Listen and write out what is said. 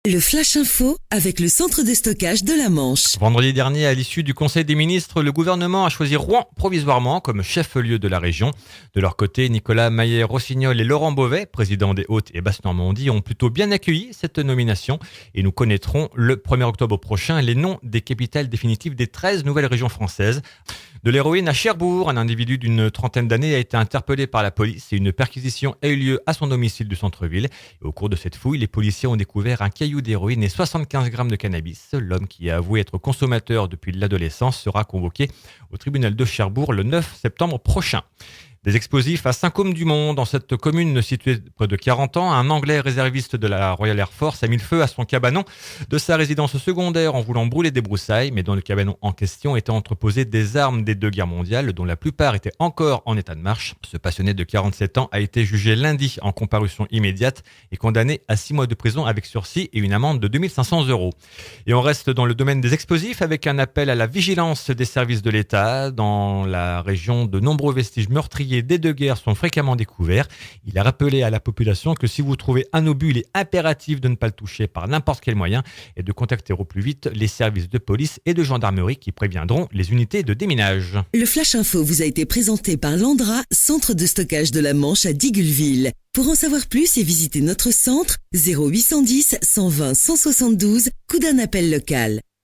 Le Flash Info avec le centre de stockage de la Manche. Vendredi dernier, à l'issue du Conseil des ministres, le gouvernement a choisi Rouen provisoirement comme chef-lieu de la région. De leur côté, Nicolas Maillet-Rossignol et Laurent Beauvais, présidents des Hautes et Basses-Normandie, ont plutôt bien accueilli cette nomination et nous connaîtrons le 1er octobre prochain les noms des capitales définitives des 13 nouvelles régions françaises. De l'héroïne à Cherbourg, un individu d'une trentaine d'années a été interpellé par la police et une perquisition a eu lieu à son domicile du centre-ville. Et au cours de cette fouille, les policiers ont découvert un caillou d'héroïne et 75 grammes de cannabis. L'homme qui a avoué être consommateur depuis l'adolescence sera convoqué au tribunal de Cherbourg le 9 septembre prochain. Des explosifs à Saint-Côme-du-Mont. Dans cette commune située près de 40 ans, un Anglais réserviste de la Royal Air Force a mis le feu à son cabanon de sa résidence secondaire en voulant brûler des broussailles, mais dans le cabanon en question étaient entreposées des armes des deux guerres mondiales, dont la plupart étaient encore en état de marche. Ce passionné de 47 ans a été jugé lundi en comparution immédiate et condamné à 6 mois de prison avec sursis et une amende de 2500 €. Et on reste dans le domaine des explosifs avec un appel à la vigilance des services de l'État. Dans la région, de nombreux vestiges meurtriers des deux guerres sont fréquemment découverts. Il a rappelé à la population que si vous trouvez un obus, il est impératif de ne pas le toucher par n'importe quel moyen et de contacter au plus vite les services de police et de gendarmerie qui préviendront les unités de déminage. Le Flash Info vous a été présenté par Landra, centre de stockage de la Manche à Digoulville. Pour en savoir plus et visiter notre centre, 0810 120 172, coup d'un appel local.